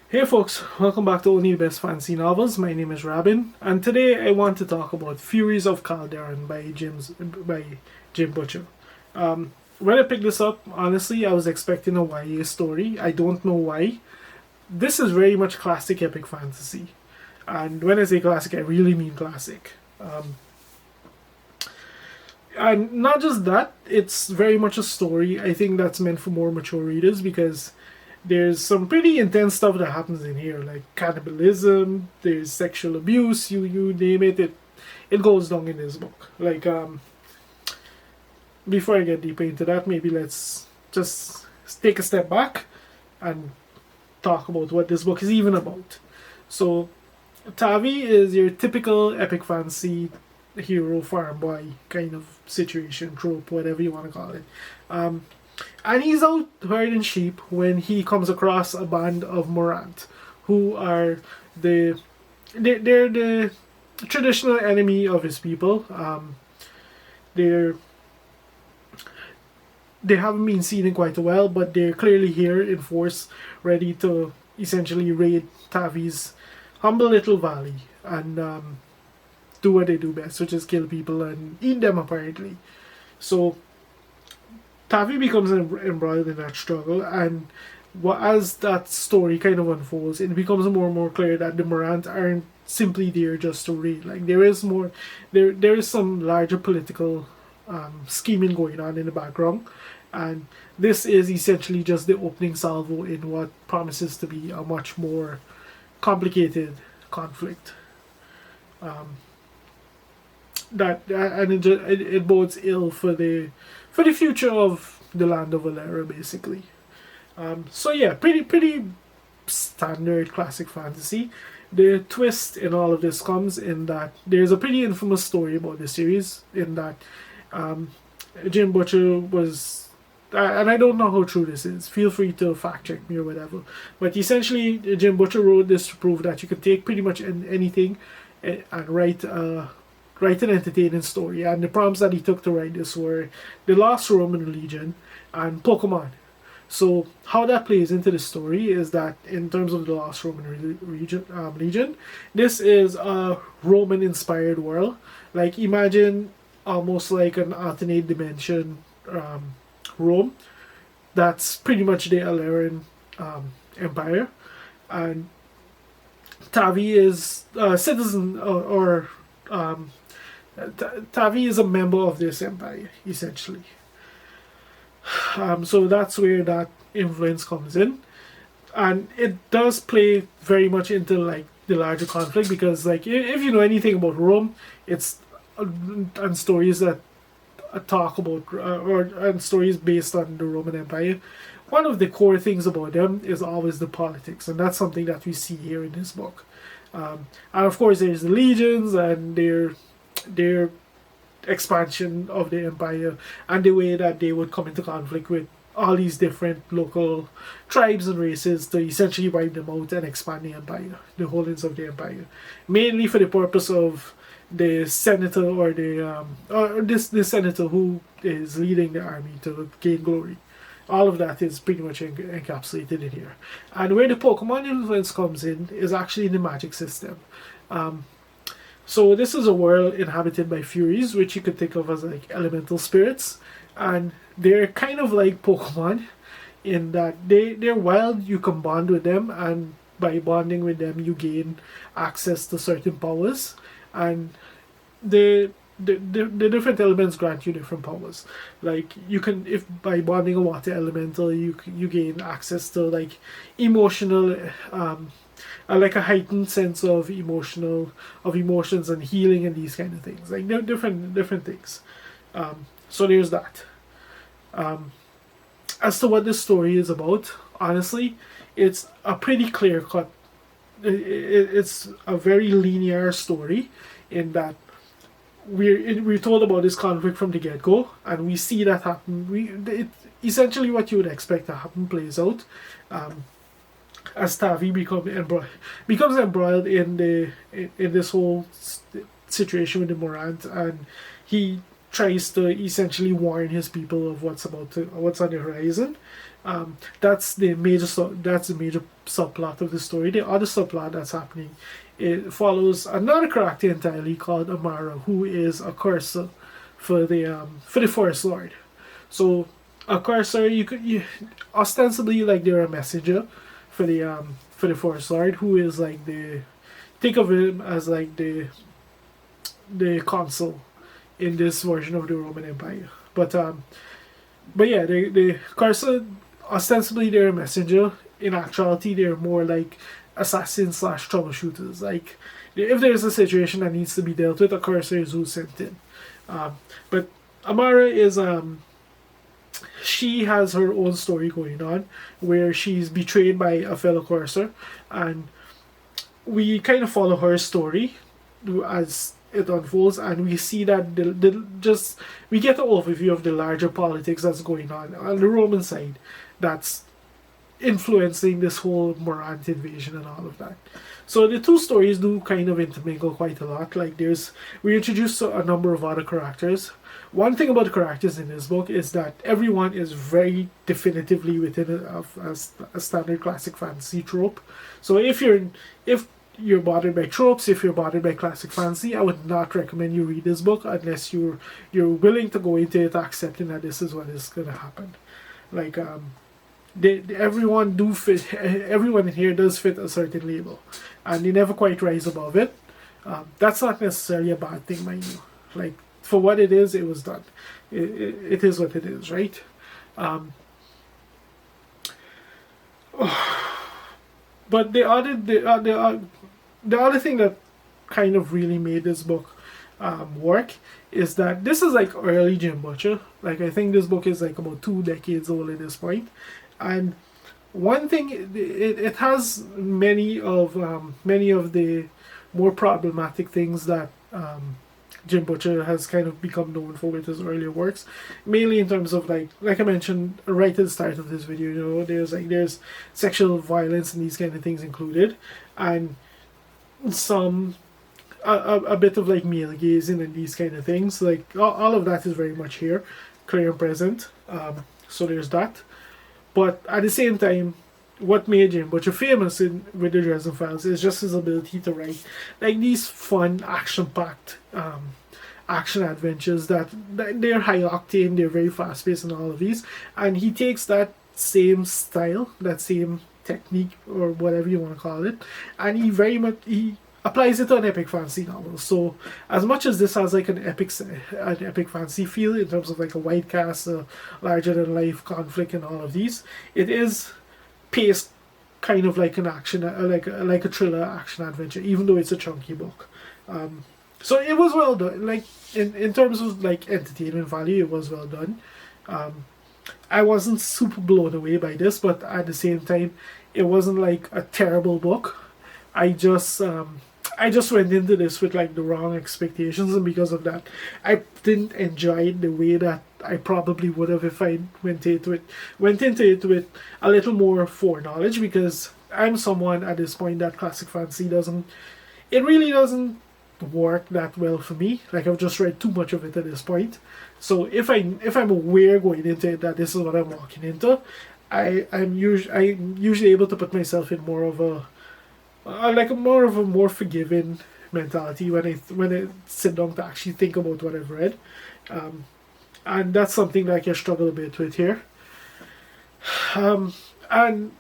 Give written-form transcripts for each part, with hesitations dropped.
Hey folks, welcome back to Only the Best Fantasy Novels. My name is Rabin, and today I want to talk about Furies of Calderon by Jim Butcher. When I picked this up, honestly, I was expecting a YA story. I don't know why. This is very much classic epic fantasy, and when I say classic, I really mean classic. And not just that, it's very much a story. I think that's meant for more mature readers because there's some pretty intense stuff that happens in here, like cannibalism. There's sexual abuse. You name it, it goes down in this book. Before I get deeper into that, maybe let's just take a step back and talk about what this book is even about. So, Tavi is your typical epic fantasy hero farm boy kind of situation, trope, whatever you want to call it. And he's out herding sheep when he comes across a band of Morant, who are they're the traditional enemy of his people. They're they haven't been seen in quite a while, but they're clearly here in force, ready to essentially raid Tavi's humble little valley and do what they do best, which is kill people and eat them apparently. So Tavi becomes embroiled in that struggle, and as that story kind of unfolds, it becomes more and more clear that the Morant aren't simply there just to raid. Like there is more, there is some larger political scheming going on in the background, and this is essentially just the opening salvo in what promises to be a much more complicated conflict. Um, it bodes ill for the future of the land of Valera, basically. So yeah, pretty standard classic fantasy. The twist in all of this comes in that there's a pretty infamous story about this series. In that um, Jim Butcher was, and I don't know how true this is. Feel free to fact check me or whatever. But essentially, Jim Butcher wrote this to prove that you could take pretty much anything and write an entertaining story. And the prompts that he took to write this were the Lost Roman Legion and Pokemon. So how that plays into the story is that in terms of the Lost Roman Legion, this is a Roman-inspired world. Like imagine almost like an alternate dimension Rome. That's pretty much the Alarian Empire, and Tavi is a citizen or Tavi is a member of this empire, essentially. So that's where that influence comes in, and it does play very much into like the larger conflict because, like, if you know anything about Rome, it's and stories that talk about or and stories based on the Roman Empire. One of the core things about them is always the politics, and that's something that we see here in this book. And of course, there's the legions and their expansion of the empire and the way that they would come into conflict with all these different local tribes and races to essentially wipe them out and expand the empire, the holdings of the empire, mainly for the purpose of the senator or the senator who is leading the army to gain glory. All of that is pretty much encapsulated in here. And where the Pokemon influence comes in is actually the magic system. So this is a world inhabited by Furies, which you could think of as like elemental spirits, and they're kind of like Pokemon in that they're wild. You can bond with them, and by bonding with them, you gain access to certain powers, and the different elements grant you different powers. Like you can, if by bonding a water elemental, you gain access to like emotional like a heightened sense of emotions and healing and these kind of things, like different things. So there's that. As to what this story is about, honestly, it's a pretty clear cut. It's a very linear story in that we're told about this conflict from the get go, and we see that happen. Essentially what you would expect to happen plays out. As Tavi becomes embroiled in this whole situation with the Morant, and he tries to essentially warn his people of what's on the horizon. That's the major subplot of the story. The other subplot that's happening, it follows another character entirely called Amara, who is a cursor for the Forest Lord. So a cursor, ostensibly like they're a messenger for the Forest Lord, who is like think of him as like the consul in this version of the Roman Empire. But yeah, the cursor, ostensibly they're a messenger. In actuality, they're more like assassins slash troubleshooters. Like if there's a situation that needs to be dealt with, a cursor is who's sent in. But Amara is she has her own story going on where she's betrayed by a fellow cursor, and we kind of follow her story as it unfolds, and we see that we get an overview of the larger politics that's going on the Roman side that's influencing this whole Morant invasion and all of that. So the two stories do kind of intermingle quite a lot. Like we introduced a number of other characters. One thing about the characters in this book is that everyone is very definitively within a standard classic fantasy trope. So if you're bothered by tropes, if you're bothered by classic fantasy, I would not recommend you read this book unless you're willing to go into it accepting that this is what is going to happen. Like everyone in here does fit a certain label, and they never quite rise above it. That's not necessarily a bad thing, mind you. Like for what it is, it was done. It is what it is, right? But the other thing that kind of really made this book work is that this is like early Jim Butcher. Like I think this book is like about 2 decades old at this point, and one thing it has many of the more problematic things that Jim Butcher has kind of become known for with his earlier works, mainly in terms of like I mentioned right at the start of this video, you know, there's sexual violence and these kind of things included, and a bit of like male gazing and these kind of things. Like all of that is very much here, clear and present. So there's that. But at the same time, what made Jim Butcher famous with the Dresden Files is just his ability to write like these fun, action-packed action adventures that they're high octane, they're very fast-paced and all of these. And he takes that same style, that same technique or whatever you want to call it, and he applies it to an epic fantasy novel. So as much as this has like an epic fantasy feel in terms of like a wide cast, a larger than life conflict and all of these, it is paced kind of like an action, like a thriller action adventure, even though it's a chunky book. So it was well done. Like in terms of like entertainment value, it was well done. I wasn't super blown away by this, but at the same time, it wasn't like a terrible book. I just went into this with like the wrong expectations, and because of that, I didn't enjoy it the way that I probably would have if I went into it with a little more foreknowledge, because I'm someone at this point that classic fantasy really doesn't work that well for me. Like I've just read too much of it at this point. So if I'm aware going into it that this is what I'm walking into, I'm usually able to put myself in more of a more forgiving mentality when I sit down to actually think about what I've read, and that's something that I struggle a bit with here. And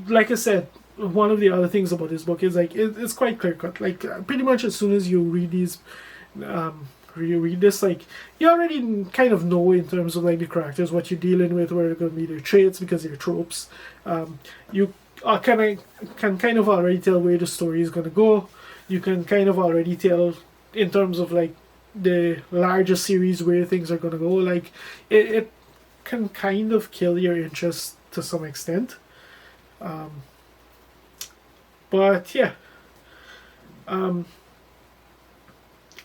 like I said, one of the other things about this book is like it's quite clear cut. Like pretty much as soon as you read these, you read this, like you already kind of know in terms of like the characters what you're dealing with, where they're going to be their traits because they're tropes. You can kind of already tell where the story is going to go. You can kind of already tell in terms of like the larger series where things are going to go. Like it can kind of kill your interest to some extent. But yeah,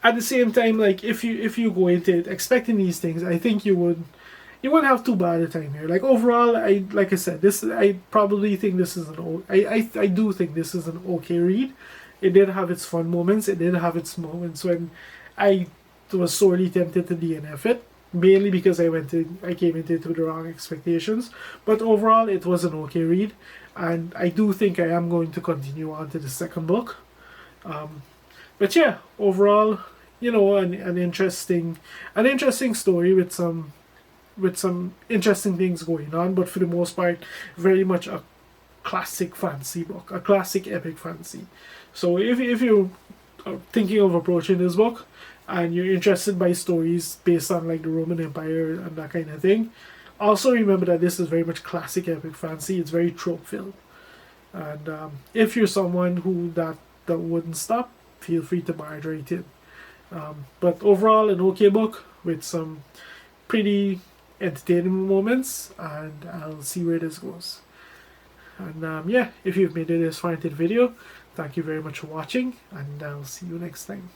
at the same time, like if you go into it expecting these things, I think you wouldn't have too bad a time here. Like overall, like I said, I probably think this is I do think this is an okay read. It did have its fun moments. It did have its moments when I was sorely tempted to DNF it, mainly because I came into it with the wrong expectations. But overall, it was an okay read, and I do think I am going to continue on to the second book. But yeah, overall, an interesting story with some interesting things going on. But for the most part, very much a classic fantasy book, a classic epic fantasy. So if you're thinking of approaching this book and you're interested by stories based on like the Roman Empire and that kind of thing, also remember that this is very much classic epic fantasy. It's very trope filled, and if you're someone who that wouldn't stop, feel free to barge right in. But overall, an okay book with some pretty entertaining moments, and I'll see where this goes. And yeah, if you've made it this far into the video, thank you very much for watching, and I'll see you next time.